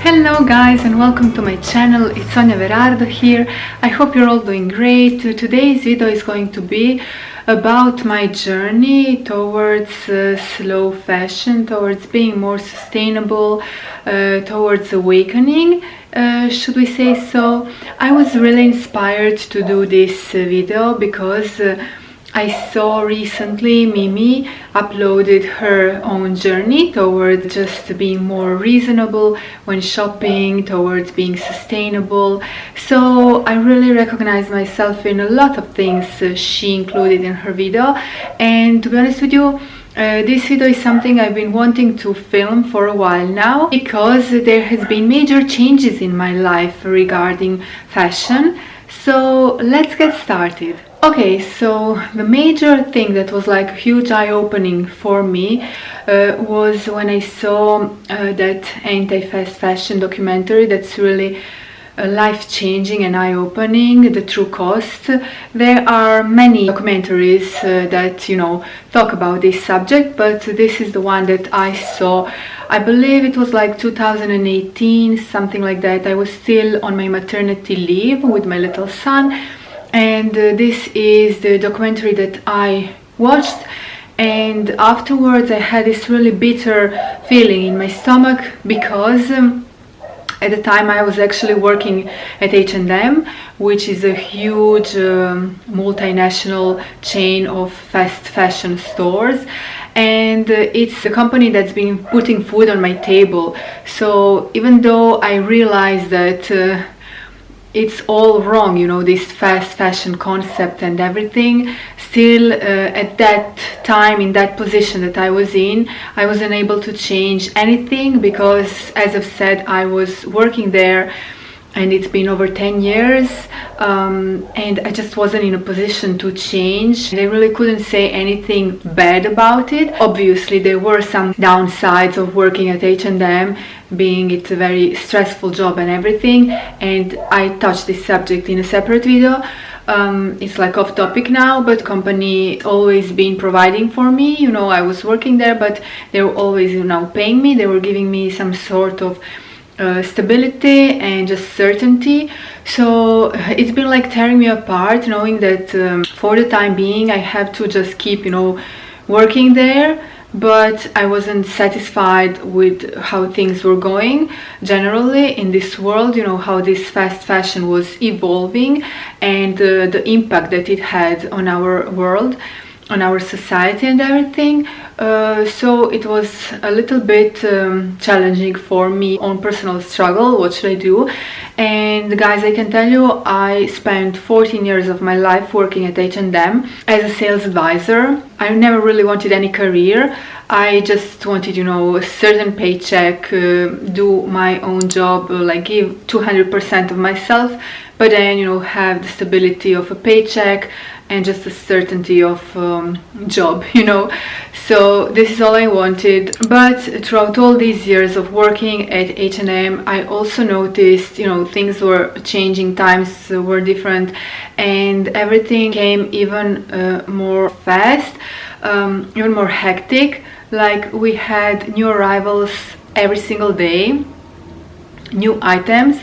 Hello guys and welcome to my channel. It's Sonja Verardo here. I hope you're all doing great. Today's video is going to be about my journey towards slow fashion, towards being more sustainable, towards awakening, should we say so. I was really inspired to do this video because I saw recently Mimi uploaded her own journey towards just being more reasonable when shopping, towards being sustainable. So I really recognize myself in a lot of things she included in her video, and to be honest with you, this video is something I've been wanting to film for a while now because there has been major changes in my life regarding fashion. So let's get started. Okay, so the major thing that was like a huge eye-opening for me was when I saw that anti-fast fashion documentary that's really life-changing and eye-opening, The True Cost. There are many documentaries that, you know, talk about this subject, but this is the one that I saw. I believe it was like 2018, something like that. I was still on my maternity leave with my little son, and this is the documentary that I watched, and afterwards I had this really bitter feeling in my stomach because at the time I was actually working at H&M, which is a huge multinational chain of fast fashion stores, and it's a company that's been putting food on my table. So even though I realized that it's all wrong, you know, this fast fashion concept and everything, still at that time, in that position that I was in, I wasn't able to change anything because, as I've said, I was working there and it's been over 10 years, and I just wasn't in a position to change. They really couldn't say anything bad about it. Obviously there were some downsides of working at H&M, being it's a very stressful job and everything, and I touched this subject in a separate video. It's like off topic now, but company always been providing for me, you know. I was working there, but they were always, you know, paying me. They were giving me some sort of stability and just certainty. So it's been like tearing me apart, knowing that for the time being I have to just keep, you know, working there. But I wasn't satisfied with how things were going generally in this world, you know, how this fast fashion was evolving and the impact that it had on our world, on our society and everything. So it was a little bit challenging for me on personal struggle. What should I do? And guys, I can tell you, I spent 14 years of my life working at H&M as a sales advisor. I never really wanted any career. I just wanted, you know, a certain paycheck, do my own job, like give 200% of myself, but then, you know, have the stability of a paycheck and just the certainty of job, you know. So this is all I wanted. But throughout all these years of working at H&M, I also noticed, you know, things were changing, times were different, and everything came even more fast, even more hectic. Like we had new arrivals every single day, new items.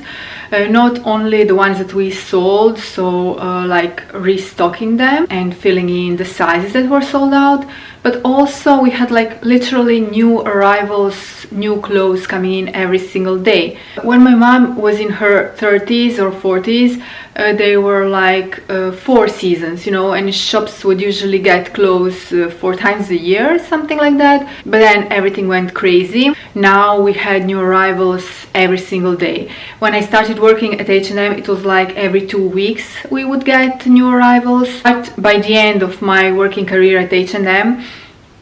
Not only the ones that we sold, so like restocking them and filling in the sizes that were sold out, but also we had like literally new arrivals, new clothes coming in every single day. When my mom was in her 30s or 40s, they were like 4 seasons, you know, and shops would usually get clothes 4 times a year, something like that. But then everything went crazy. Now we had new arrivals every single day. When I started working at H&M, it was like every 2 weeks we would get new arrivals. But by the end of my working career at H&M,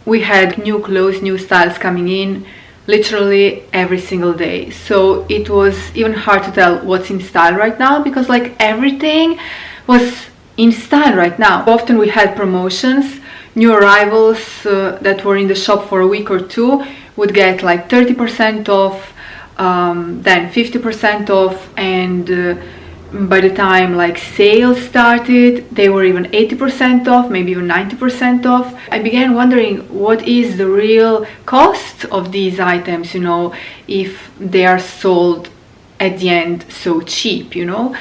we had new clothes, new styles coming in literally every single day. So it was even hard to tell what's in style right now, because like everything was in style right now. Often we had promotions, new arrivals that were in the shop for a week or two would get like 30% off, then 50% off, and by the time like sales started, they were even 80% off, maybe even 90% off. I began wondering what is the real cost of these items, you know, if they are sold at the end so cheap, you know.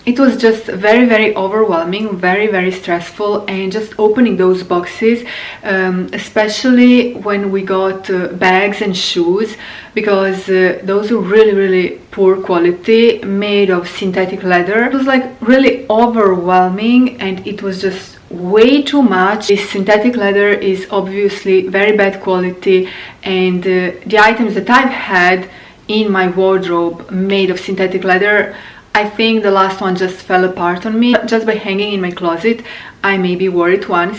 It was just very overwhelming, very stressful, and just opening those boxes, especially when we got bags and shoes, because those were really poor quality, made of synthetic leather. It was like really overwhelming, and it was just way too much. This synthetic leather is obviously very bad quality, and the items that I've had in my wardrobe made of synthetic leather, I think the last one just fell apart on me. Just by hanging in my closet, I maybe wore it once,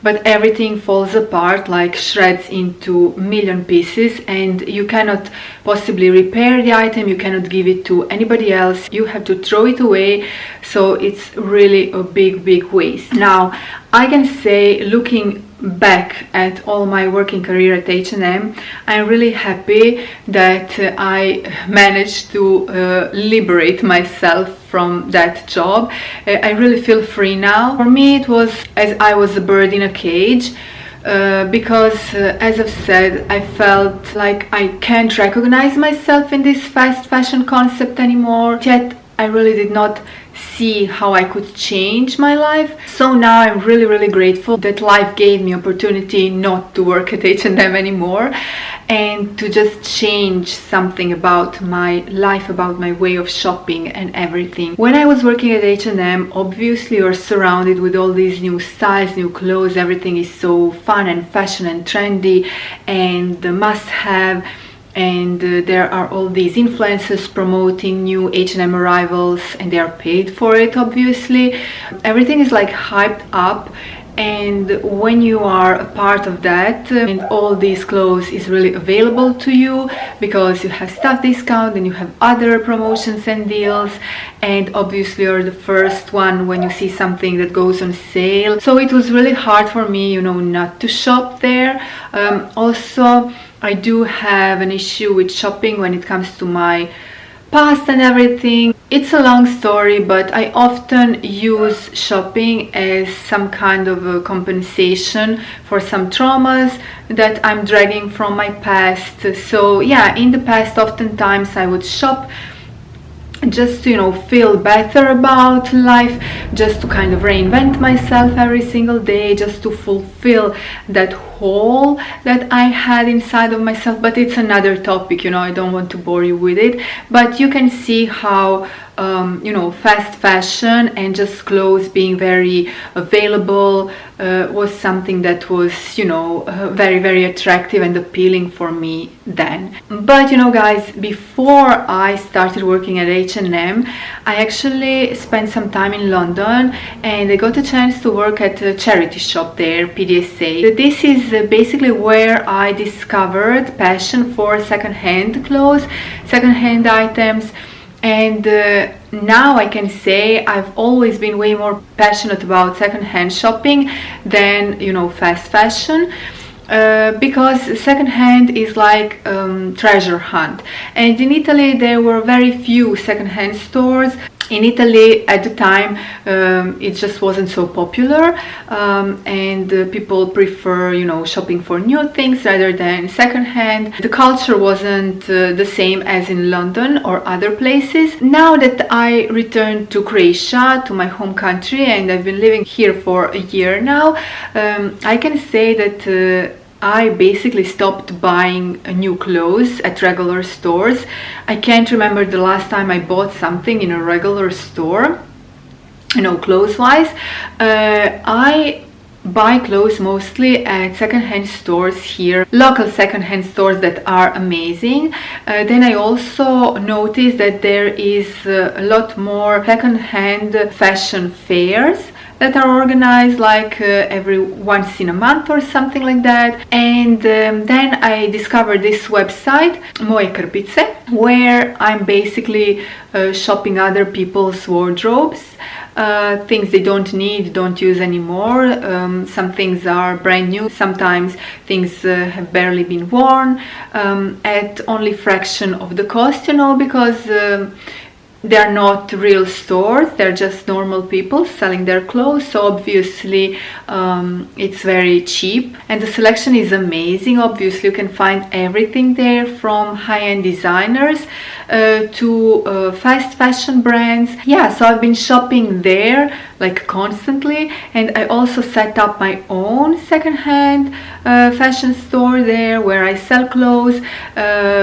but everything falls apart, like shreds into million pieces, and you cannot possibly repair the item, you cannot give it to anybody else, you have to throw it away, so it's really a big waste. Now, I can say, looking back at all my working career at H&M, I'm really happy that I managed to liberate myself from that job. I really feel free now. For me, it was as I was a bird in a cage, because as I've said, I felt like I can't recognize myself in this fast fashion concept anymore, yet I really did not see how I could change my life. So now I'm really grateful that life gave me opportunity not to work at H&M anymore, and to just change something about my life, about my way of shopping and everything. When I was working at H&M, obviously you're surrounded with all these new styles, new clothes, everything is so fun and fashion and trendy and must-have. And there are all these influencers promoting new H&M arrivals, and they are paid for it, obviously. Everything is like hyped up, and when you are a part of that, and all these clothes is really available to you because you have staff discount and you have other promotions and deals, and obviously you're the first one when you see something that goes on sale. So it was really hard for me, you know, not to shop there. Also, I do have an issue with shopping when it comes to my past and everything. It's a long story, but I often use shopping as some kind of a compensation for some traumas that I'm dragging from my past. So yeah, in the past oftentimes I would shop just to, you know, feel better about life, just to kind of reinvent myself every single day, just to fulfill that hole that I had inside of myself. But it's another topic, you know, I don't want to bore you with it. But you can see how you know, fast fashion and just clothes being very available was something that was, you know, very attractive and appealing for me then. But you know, guys, before I started working at H&M, I actually spent some time in London, and I got a chance to work at a charity shop there, PDSA. This is basically where I discovered passion for second-hand clothes, second-hand items. And now I can say I've always been way more passionate about second-hand shopping than, you know, fast fashion, because second-hand is like treasure hunt. And in Italy there were very few second-hand stores. In Italy at the time it just wasn't so popular, and people prefer, you know, shopping for new things rather than second-hand. The culture wasn't the same as in London or other places. Now that I returned to Croatia, to my home country, and I've been living here for a year now, I can say that I basically stopped buying new clothes at regular stores. I can't remember the last time I bought something in a regular store, you know, clothes-wise. I buy clothes mostly at second-hand stores here, local second-hand stores that are amazing. Then I also noticed that there is a lot more second-hand fashion fairs that are organized like every once in a month or something like that. And then I discovered this website, Moje Krpice, where I'm basically shopping other people's wardrobes, things they don't need, don't use anymore. Some things are brand new, sometimes things have barely been worn, at only fraction of the cost, you know, because they're not real stores, they're just normal people selling their clothes, so obviously it's very cheap and the selection is amazing. Obviously you can find everything there, from high-end designers to fast fashion brands. Yeah, so I've been shopping there like constantly, and I also set up my own second-hand fashion store there where I sell clothes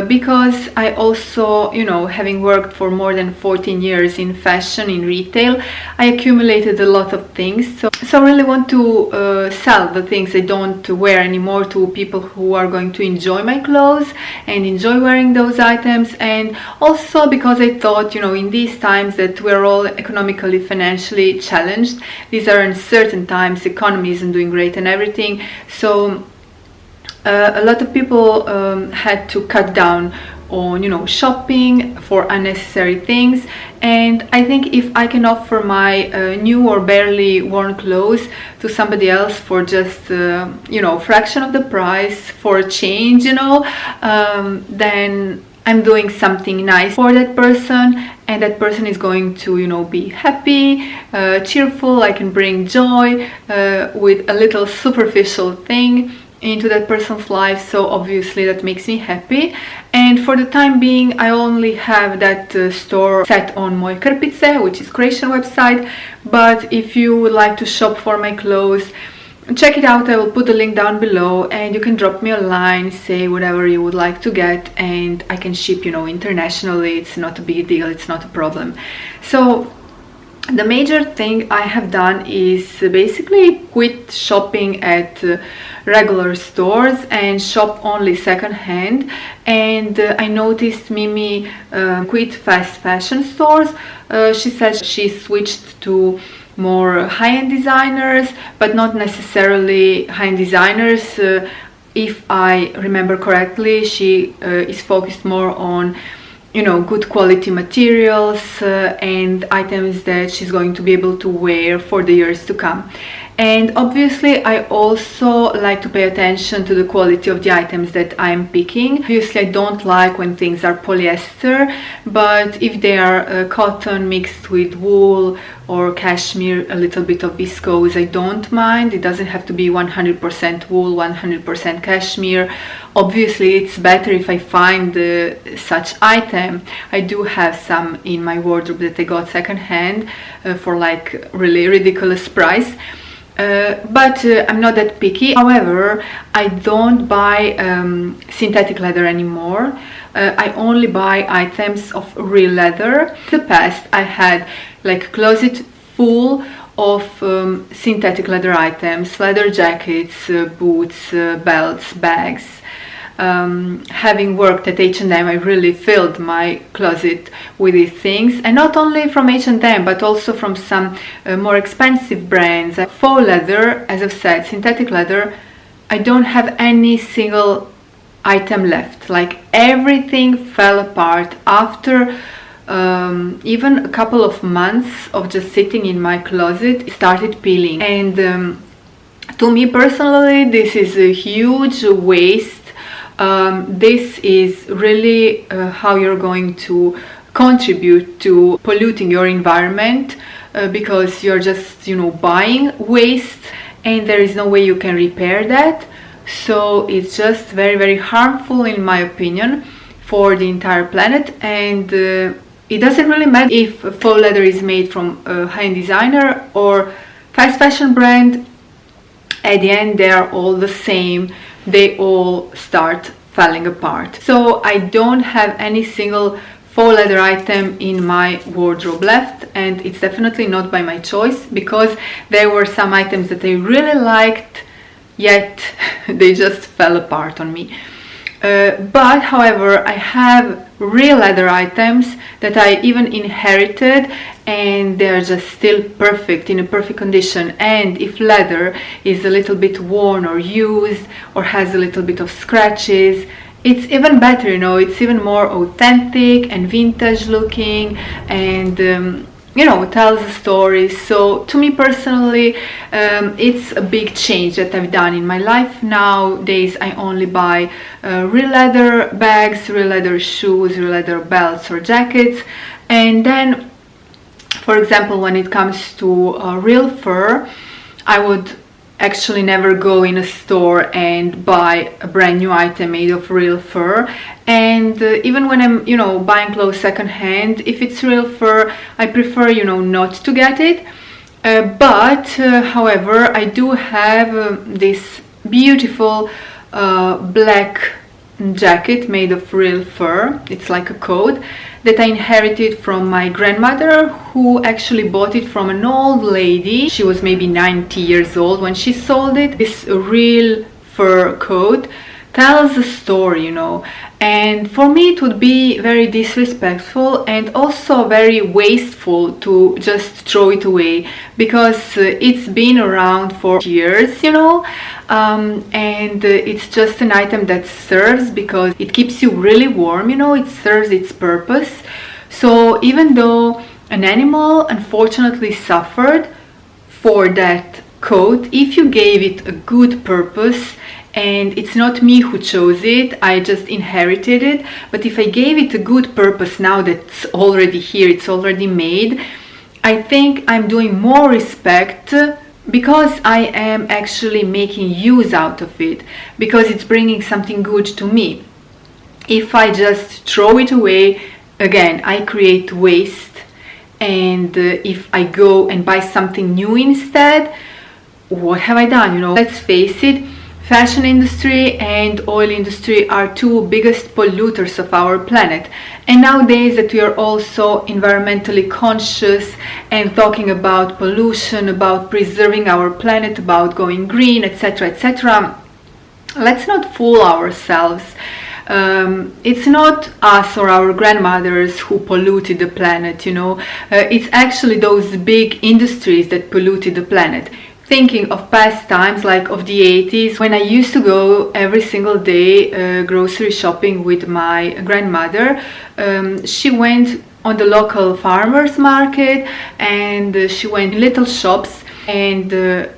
because I also, you know, having worked for more than 14 years in fashion, in retail, I accumulated a lot of things. So I really want to sell the things I don't wear anymore to people who are going to enjoy my clothes and enjoy wearing those items. And also because I thought, you know, in these times that we're all economically, financially challenged, these are uncertain times, the economy isn't doing great and everything, so a lot of people had to cut down on, you know, shopping for unnecessary things. And I think if I can offer my new or barely worn clothes to somebody else for just you know, fraction of the price, for a change, you know, then I'm doing something nice for that person, and that person is going to, you know, be happy, cheerful. I can bring joy with a little superficial thing into that person's life, so obviously that makes me happy. And for the time being I only have that store set on Moje Krpice, which is Croatian website, but if you would like to shop for my clothes, check it out. I will put the link down below and you can drop me a line, say whatever you would like to get, and I can ship, you know, internationally. It's not a big deal, it's not a problem. So the major thing I have done is basically quit shopping at regular stores and shop only second-hand. And I noticed Mimi quit fast fashion stores. She said she switched to more high-end designers, but not necessarily high-end designers. If I remember correctly, she is focused more on, you know, good quality materials and items that she's going to be able to wear for the years to come. And obviously I also like to pay attention to the quality of the items that I'm picking. Obviously I don't like when things are polyester, but if they are cotton mixed with wool or cashmere, a little bit of viscose, I don't mind. It doesn't have to be 100% wool, 100% cashmere. Obviously it's better if I find such item. I do have some in my wardrobe that I got second-hand for like really ridiculous price. But I'm not that picky. However, I don't buy synthetic leather anymore. I only buy items of real leather. In the past I had like a closet full of synthetic leather items, leather jackets, boots, belts, bags. Having worked at H&M, I really filled my closet with these things, and not only from H&M but also from some more expensive brands. Faux leather, as I've said, synthetic leather, I don't have any single item left. Like everything fell apart after even a couple of months of just sitting in my closet. It started peeling, and to me personally this is a huge waste. This is really how you're going to contribute to polluting your environment, because you're just, you know, buying waste and there is no way you can repair that. So it's just very, very harmful in my opinion for the entire planet. And it doesn't really matter if faux leather is made from a high-end designer or fast fashion brand. At the end they are all the same. They all start falling apart. So I don't have any single faux leather item in my wardrobe left, and it's definitely not by my choice, because there were some items that I really liked, yet they just fell apart on me. But however, I have real leather items that I even inherited, and they're just still perfect, in a perfect condition. And if leather is a little bit worn or used or has a little bit of scratches, it's even better, you know, it's even more authentic and vintage looking, and tells a story. So to me personally, it's a big change that I've done in my life. Nowadays I only buy real leather bags, real leather shoes, real leather belts or jackets. And then, for example, when it comes to real fur, I would actually never go in a store and buy a brand new item made of real fur. And even when I'm buying clothes secondhand, if it's real fur, I prefer not to get it. But however, I do have this beautiful black jacket made of real fur. It's like a coat that I inherited from my grandmother, who actually bought it from an old lady. She was maybe 90 years old when she sold it. This real fur coat tells a story, and for me it would be very disrespectful and also very wasteful to just throw it away, because it's been around for years, and it's just an item that serves because it keeps you really warm, it serves its purpose. So even though an animal unfortunately suffered for that coat, if you gave it a good purpose, and it's not me who chose it, I just inherited it, but if I gave it a good purpose now that's already here, it's already made, I think I'm doing more respect, because I am actually making use out of it, because it's bringing something good to me. If I just throw it away, again, I create waste. And if I go and buy something new instead, what have I done? Let's face it, fashion industry and oil industry are two biggest polluters of our planet. And nowadays that we are also environmentally conscious and talking about pollution, about preserving our planet, about going green, etc., etc., let's not fool ourselves. It's not us or our grandmothers who polluted the planet, it's actually those big industries that polluted the planet. Thinking of past times, like of the 80s, when I used to go every single day grocery shopping with my grandmother. She went on the local farmers market, and she went in little shops, and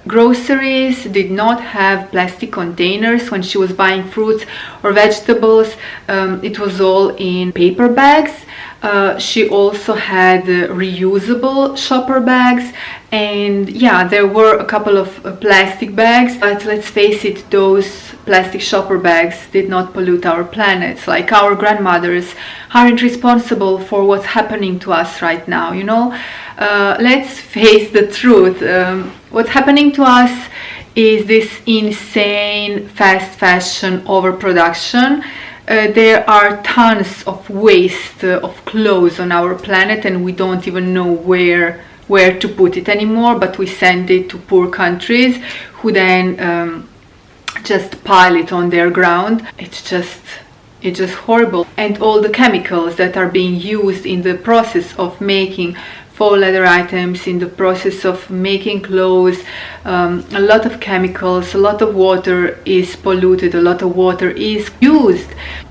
groceries did not have plastic containers. When she was buying fruits or vegetables, it was all in paper bags. She also had reusable shopper bags, and yeah, there were a couple of plastic bags, but let's face it, those plastic shopper bags did not pollute our planet. Like, our grandmothers aren't responsible for what's happening to us right now, let's face the truth. What's happening to us is this insane fast fashion overproduction. There are tons of waste of clothes on our planet, and we don't even know where to put it anymore, but we send it to poor countries who then just pile it on their ground. It's just horrible. And all the chemicals that are being used in the process of making faux leather items, in the process of making clothes, a lot of chemicals, a lot of water is polluted, a lot of water is used,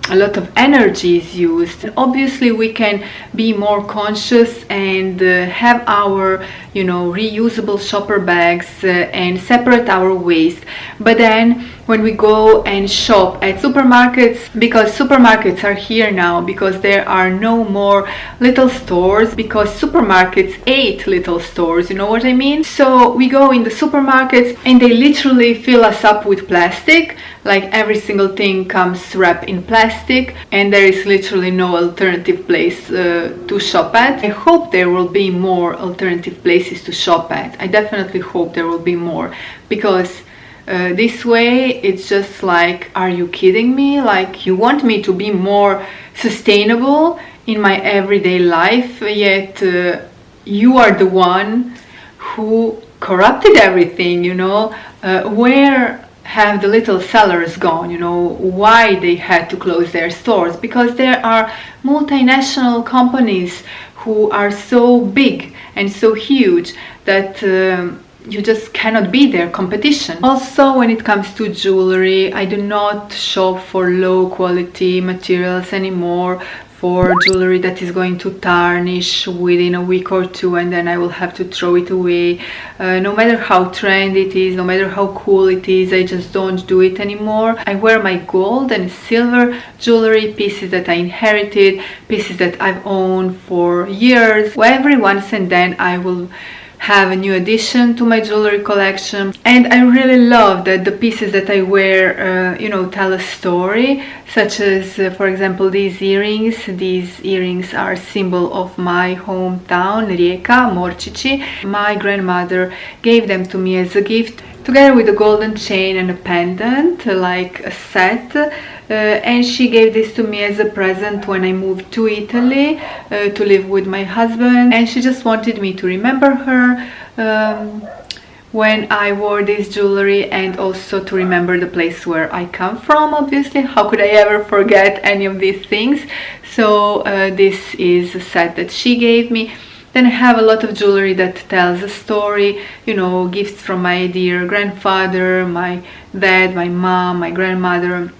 a lot of energy is used. And obviously we can be more conscious and have our reusable shopper bags and separate our waste. But then when we go and shop at supermarkets, because supermarkets are here now, because there are no more little stores, because supermarkets ate little stores, you know what I mean? So we go in the supermarkets and they literally fill us up with plastic, like every single thing comes wrapped in plastic, and there is literally no alternative place to shop at. I hope there will be more alternative places to shop at. I definitely hope there will be more, because this way it's just like, are you kidding me? Like, you want me to be more sustainable in my everyday life, yet you are the one who corrupted everything, where have the little sellers gone? Why they had to close their stores? Because there are multinational companies who are so big and so huge that you just cannot be their competition. Also, when it comes to jewelry, I do not shop for low quality materials anymore, for jewelry that is going to tarnish within a week or two, and then I will have to throw it away. No matter how trendy it is, no matter how cool it is, I just don't do it anymore. I wear my gold and silver jewelry, pieces that I inherited, pieces that I've owned for years. Every once and then I will have a new addition to my jewelry collection, and I really love that the pieces that I wear you know, tell a story, such as for example these earrings. These earrings are a symbol of my hometown, Rijeka, Morčići. My grandmother gave them to me as a gift, together with a golden chain and a pendant, like a set. And she gave this to me as a present when I moved to Italy to live with my husband, and she just wanted me to remember her when I wore this jewelry, and also to remember the place where I come from. Obviously, how could I ever forget any of these things? So this is a set that she gave me. Then I have a lot of jewelry that tells a story, you know, gifts from my dear grandfather, my dad, my mom, my grandmother.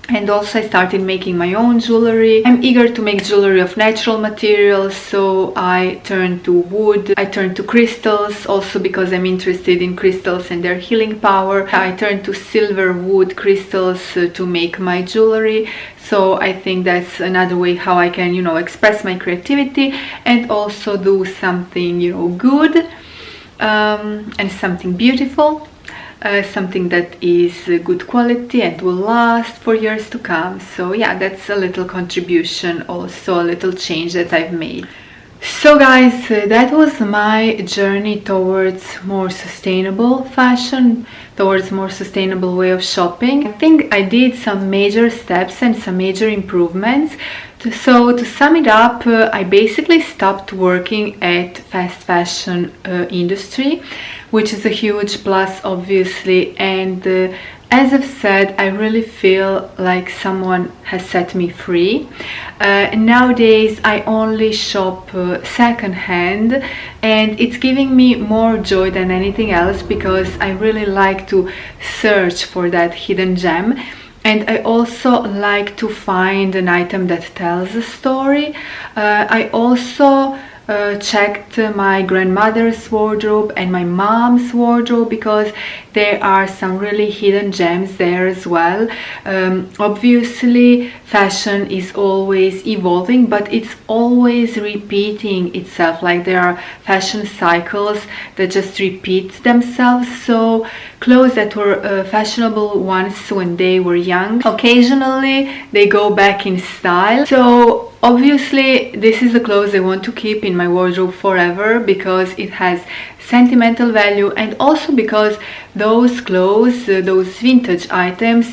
And also I started making my own jewelry. I'm eager to make jewelry of natural materials, so I turned to wood, I turned to crystals, also because I'm interested in crystals and their healing power. I turned to silver, wood, crystals to make my jewelry. So I think that's another way how I can, you know, express my creativity and also do something, you know, good and something beautiful. Something that is good quality and will last for years to come. So yeah, that's a little contribution, also a little change that I've made. So guys, that was my journey towards more sustainable fashion, towards more sustainable way of shopping. I think I did some major steps and some major improvements. So to sum it up, I basically stopped working at fast fashion industry, which is a huge plus obviously, and as I've said, I really feel like someone has set me free. Nowadays I only shop second-hand, and it's giving me more joy than anything else, because I really like to search for that hidden gem. And I also like to find an item that tells a story. I also checked my grandmother's wardrobe and my mom's wardrobe, because there are some really hidden gems there as well. Obviously fashion is always evolving, but it's always repeating itself. Like there are fashion cycles that just repeat themselves. So clothes that were fashionable once when they were young, occasionally they go back in style. So obviously this is the clothes I want to keep in my wardrobe forever, because it has sentimental value, and also because those clothes, those vintage items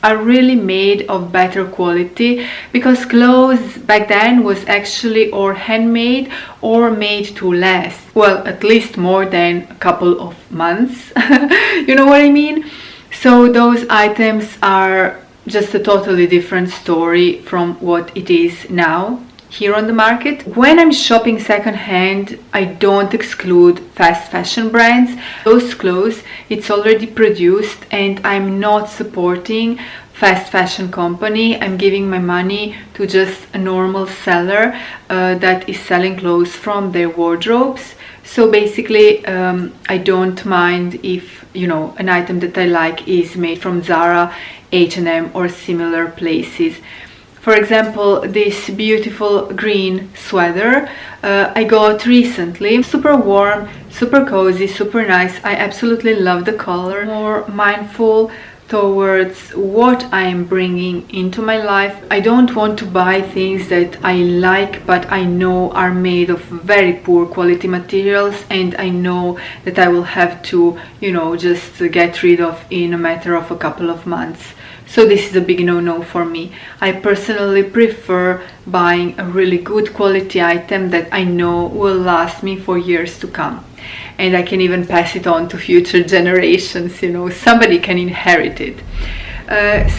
are really made of better quality, because clothes back then was actually or handmade or made to last, well, at least more than a couple of months. You know what I mean? So those items are just a totally different story from what it is now here on the market. When I'm shopping secondhand, I don't exclude fast fashion brands. Those clothes, it's already produced, and I'm not supporting fast fashion company. I'm giving my money to just a normal seller that is selling clothes from their wardrobes. So basically I don't mind if, you know, an item that I like is made from Zara, H&M or similar places. For example, this beautiful green sweater I got recently. Super warm, super cozy, super nice. I absolutely love the color. More mindful towards what I am bringing into my life. I don't want to buy things that I like but I know are made of very poor quality materials, and I know that I will have to, you know, just get rid of in a matter of a couple of months. So this is a big no-no for me. I personally prefer buying a really good quality item that I know will last me for years to come. And I can even pass it on to future generations, you know, somebody can inherit it.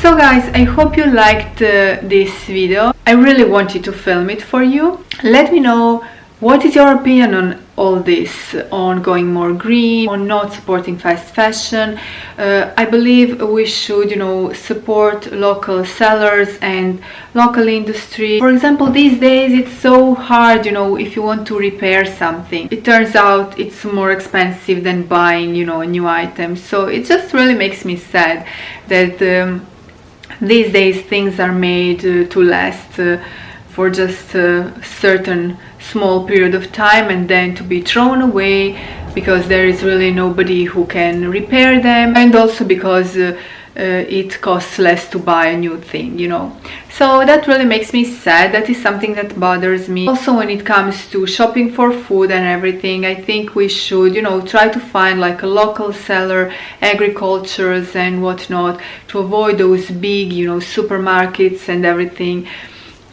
So guys, I hope you liked this video. I really wanted to film it for you. Let me know what is your opinion on all this on going more green, on not supporting fast fashion. I believe we should, you know, support local sellers and local industry. For example, these days it's so hard, you know, if you want to repair something, it turns out it's more expensive than buying, you know, a new item. So it just really makes me sad that these days things are made to last for just a certain small period of time and then to be thrown away because there is really nobody who can repair them, and also because it costs less to buy a new thing, you know. So that really makes me sad. That is something that bothers me. Also, when it comes to shopping for food and everything, I think we should, you know, try to find like a local seller, agricultures and whatnot, to avoid those big, you know, supermarkets and everything.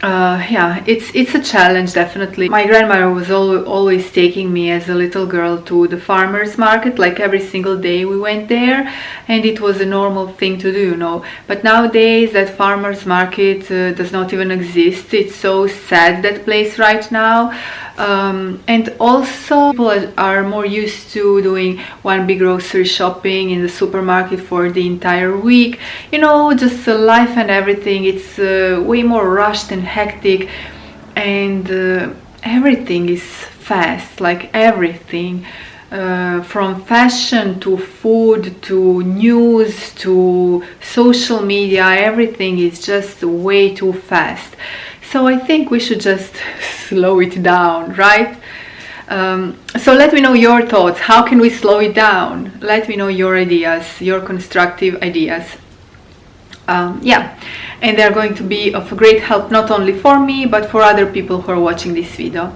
Yeah, it's a challenge, definitely. My grandmother was always taking me as a little girl to the farmers market, like every single day we went there, and it was a normal thing to do, you know. But nowadays that farmers market does not even exist. It's so sad, that place right now. And also people are more used to doing one big grocery shopping in the supermarket for the entire week, you know, just life and everything. It's way more rushed and hectic, and everything is fast, like everything, from fashion to food to news to social media, everything is just way too fast. So I think we should just slow it down, right? So let me know your thoughts. How can we slow it down? Let me know your ideas, your constructive ideas. Yeah, and they're going to be of great help not only for me but for other people who are watching this video.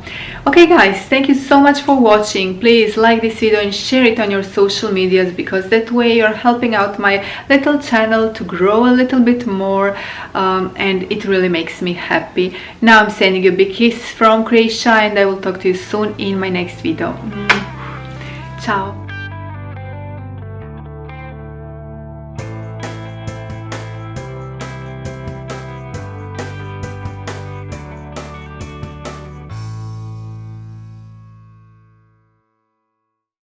Okay guys, thank you so much for watching. Please like this video and share it on your social medias, because that way you're helping out my little channel to grow a little bit more, and it really makes me happy. Now I'm sending you a big kiss from Croatia, and I will talk to you soon in my next video. Ciao.